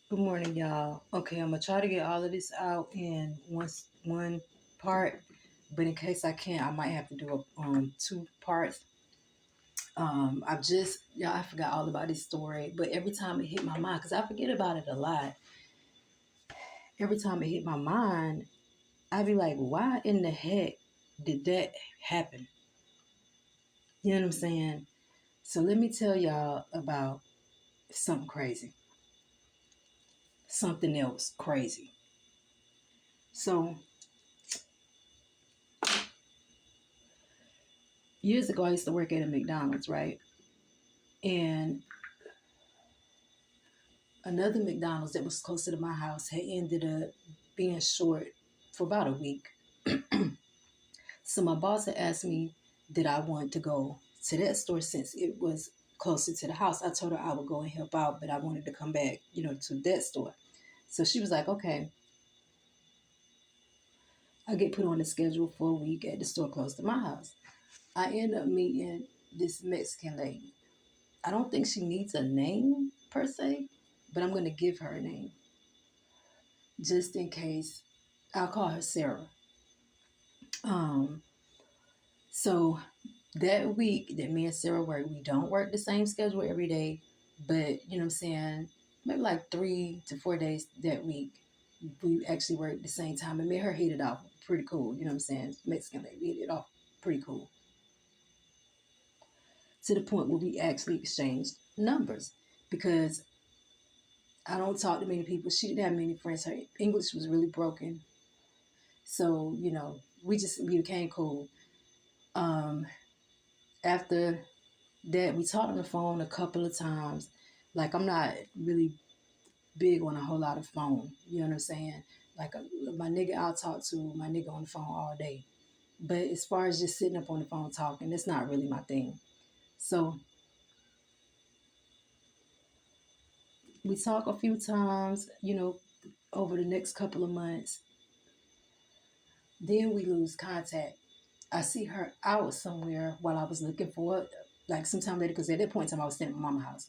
Good morning, y'all. Okay, I'm gonna try to get all of this out in one part, but in case I can't, I might have to do two parts. I forgot all about this story, but every time it hit my mind, because I forget about it a lot. Every time it hit my mind, I'd be like, "Why in the heck did that happen?" You know what I'm saying? So let me tell y'all about something crazy, something else crazy. So years ago, I used to work at a McDonald's, right? And another McDonald's that was closer to my house had ended up being short for about a week. So my boss had asked me, did I want to go to that store since it was closer to the house. I told her I would go and help out, but I wanted to come back, to that store. So she was like, okay, I get put on the schedule for a week at the store close to my house. I end up meeting this Mexican lady. I don't think she needs a name per se, but I'm going to give her a name just in case. I'll call her Sarah. Um, so that week that me and Sarah work, we don't work the same schedule every day, but you know what I'm saying, maybe like 3 to 4 days that week, we actually work the same time. And me and her hit it off pretty cool, you know what I'm saying? Mexican lady, we hit it off pretty cool. To the point where we actually exchanged numbers because I don't talk to many people. She didn't have many friends. Her English was really broken. So, we became cool. Um, After that, we talked on the phone a couple of times. Like, I'm not really big on a whole lot of phone. You know what I'm saying? Like, my nigga, I'll talk to my nigga on the phone all day. But as far as just sitting up on the phone talking, that's not really my thing. So we talk a few times, over the next couple of months. Then we lose contact. I see her out somewhere while I was looking for it, like sometime later, because at that point in time I was staying at my mama's house.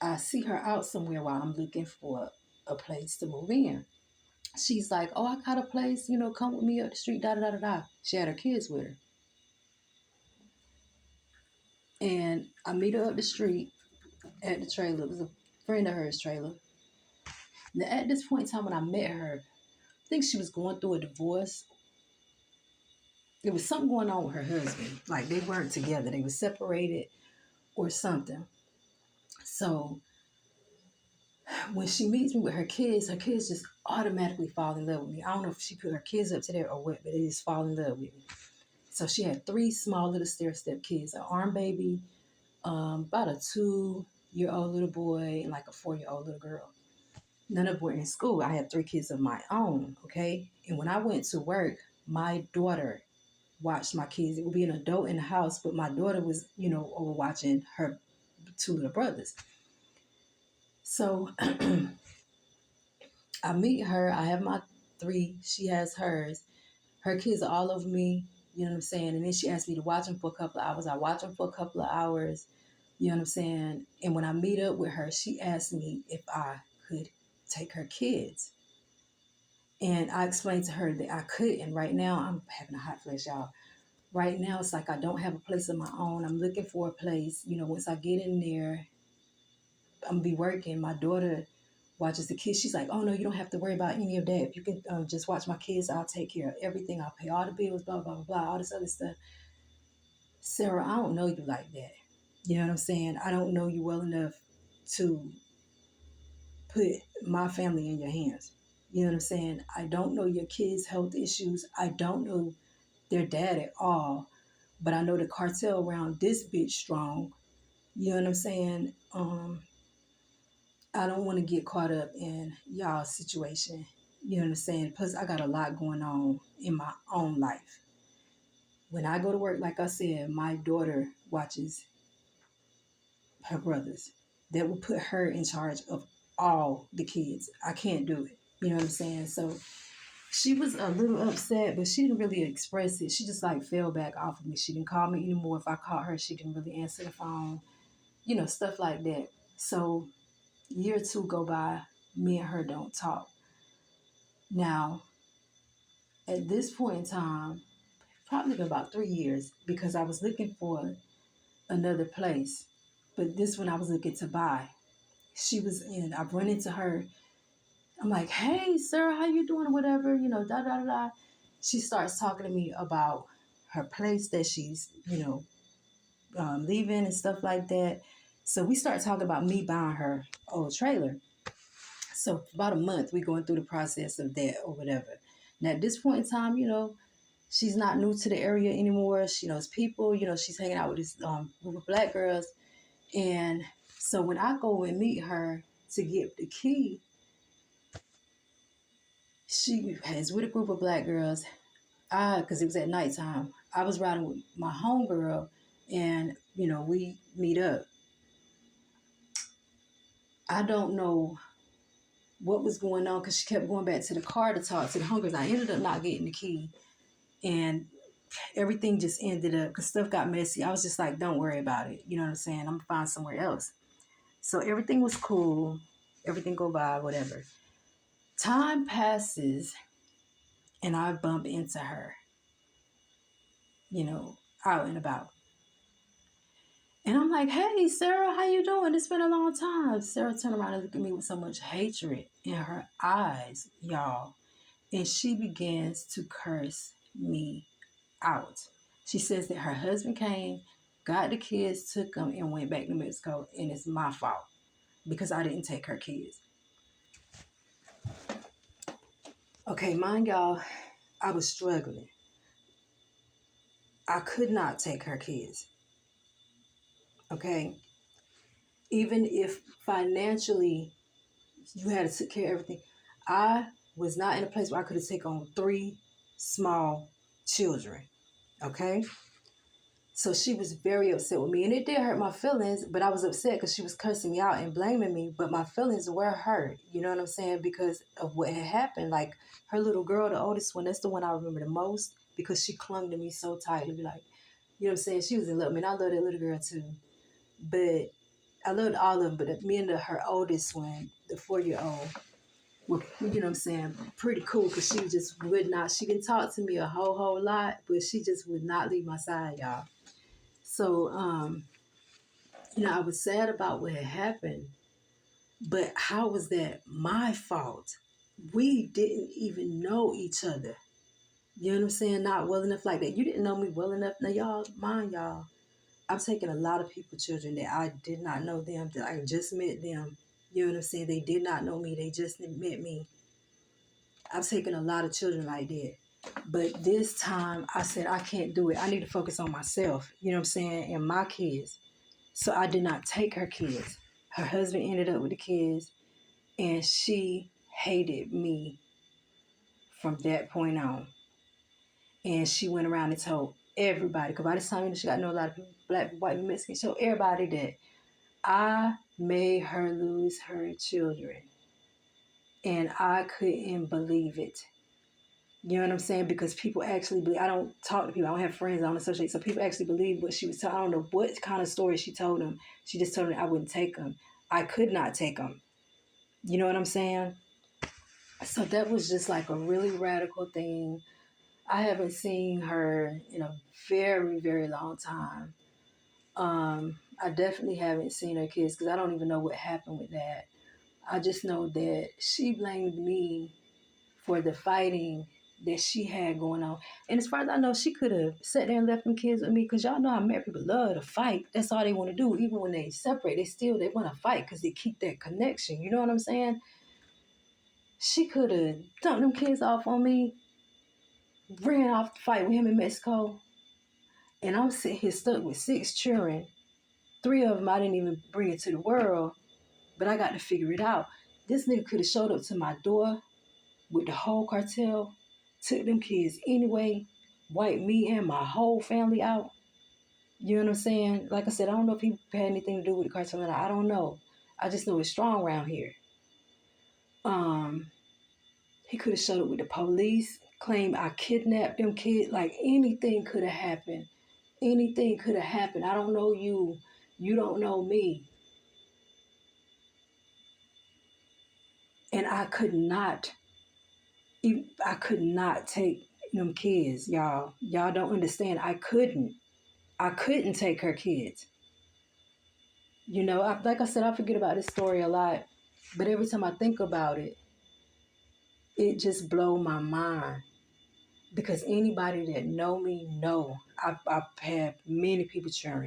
I see her out somewhere while I'm looking for a place to move in. She's like, "Oh, I got a place, come with me up the street, da da da da da." She had her kids with her. And I meet her up the street at the trailer. It was a friend of hers trailer. Now, at this point in time when I met her, I think she was going through a divorce. There was something going on with her husband. Like they weren't together. They were separated or something. So when she meets me with her kids just automatically fall in love with me. I don't know if she put her kids up to there or what, but they just fall in love with me. So she had three small little stair step kids, an arm baby, about a 2-year old little boy, and like a 4-year old little girl. None of them were in school. I had three kids of my own, okay? And when I went to work, my daughter watched my kids. It would be an adult in the house, but my daughter was, over watching her two little brothers. So I meet her. I have my three. She has hers. Her kids are all over me. You know what I'm saying? And then she asked me to watch them for a couple of hours. I watch them for a couple of hours. You know what I'm saying? And when I meet up with her, she asked me if I could take her kids. And I explained to her that I couldn't. Right now, I'm having a hot flash, y'all. Right now, it's like I don't have a place of my own. I'm looking for a place. Once I get in there, I'm going to be working. My daughter watches the kids. She's like, "Oh, no, you don't have to worry about any of that. If you can just watch my kids, I'll take care of everything. I'll pay all the bills, blah, blah, blah, blah, all this other stuff." Sarah, I don't know you like that. You know what I'm saying? I don't know you well enough to put my family in your hands. You know what I'm saying? I don't know your kids' health issues. I don't know their dad at all. But I know the cartel around this bitch strong. You know what I'm saying? I don't want to get caught up in y'all's situation. You know what I'm saying? Plus, I got a lot going on in my own life. When I go to work, like I said, my daughter watches her brothers. That will put her in charge of all the kids. I can't do it. You know what I'm saying? So she was a little upset, but she didn't really express it. She just like fell back off of me. She didn't call me anymore. If I called her, she didn't really answer the phone. Stuff like that. So year or two go by. me and her don't talk. Now, at this point in time, probably been about 3 years, because I was looking for another place. But this one I was looking to buy. She was in, I run into her. I'm like, hey, Sarah, how you doing? Whatever, da da da da. She starts talking to me about her place that she's, leaving and stuff like that. So we start talking about me buying her old trailer. So for about a month, we going through the process of that or whatever. Now at this point in time, she's not new to the area anymore. She knows people. She's hanging out with this group of black girls. And so when I go and meet her to get the key, she is with a group of black girls. Because it was at nighttime, I was riding with my homegirl, and we meet up. I don't know what was going on because she kept going back to the car to talk to the homegirls. I ended up not getting the key, and everything just ended up because stuff got messy. I was just like, don't worry about it. You know what I'm saying? I'm gonna find somewhere else. So everything was cool. Everything go by, whatever. Time passes, and I bump into her, out and about. And I'm like, hey, Sarah, how you doing? It's been a long time. Sarah turned around and looked at me with so much hatred in her eyes, y'all. And she begins to curse me out. She says that her husband came, got the kids, took them, and went back to Mexico. And it's my fault because I didn't take her kids. Okay, mind y'all, I was struggling. I could not take her kids. Okay? Even if financially you had to take care of everything, I was not in a place where I could have taken on 3 small children. Okay? So she was very upset with me. And it did hurt my feelings, but I was upset because she was cursing me out and blaming me. But my feelings were hurt. You know what I'm saying? Because of what had happened. Like her little girl, the oldest one, that's the one I remember the most because she clung to me so tightly. Like, you know what I'm saying? She was in love. I mean, I love that little girl too. But I loved all of them. But me and her oldest one, the 4-year-old, were, you know what I'm saying, pretty cool because she just would not, she didn't talk to me a whole lot, but she just would not leave my side, y'all. So, I was sad about what had happened, but how was that my fault? We didn't even know each other. You know what I'm saying? Not well enough like that. You didn't know me well enough. Now, y'all, mind y'all, I've taken a lot of people's children that I did not know them, that I just met them. You know what I'm saying? They did not know me. They just met me. I've taken a lot of children like that. But this time I said, I can't do it. I need to focus on myself, you know what I'm saying, and my kids. So I did not take her kids. Her husband ended up with the kids, and she hated me from that point on. And she went around and told everybody, because by this time she got to know a lot of people, black, white, Mexican, she told everybody that I made her lose her children. And I couldn't believe it. You know what I'm saying? Because people actually believe, I don't talk to people, I don't have friends, I don't associate. So people actually believe what she was telling. I don't know what kind of story she told them. She just told them I wouldn't take them. I could not take them. You know what I'm saying? So that was just like a really radical thing. I haven't seen her in a very, very long time. I definitely haven't seen her kids because I don't even know what happened with that. I just know that she blamed me for the fighting that she had going on. And as far as I know, she could have sat there and left them kids with me because y'all know how married people love to fight. That's all they want to do. Even when they separate, they want to fight because they keep that connection. You know what I'm saying? She could have dumped them kids off on me, ran off to fight with him in Mexico. And I'm sitting here stuck with 6 children. 3 of them I didn't even bring into the world, but I got to figure it out. This nigga could have showed up to my door with the whole cartel, took them kids anyway, wiped me and my whole family out. You know what I'm saying? Like I said, I don't know if he had anything to do with the cartel or not. I don't know. I just know it's strong around here. He could have showed up with the police, claimed I kidnapped them kids. Like anything could have happened. Anything could have happened. I don't know you. You don't know me. And I could not take them kids, y'all. Y'all don't understand. I couldn't take her kids. Like I said, I forget about this story a lot, but every time I think about it, it just blows my mind. Because anybody that know me know I've had many people children.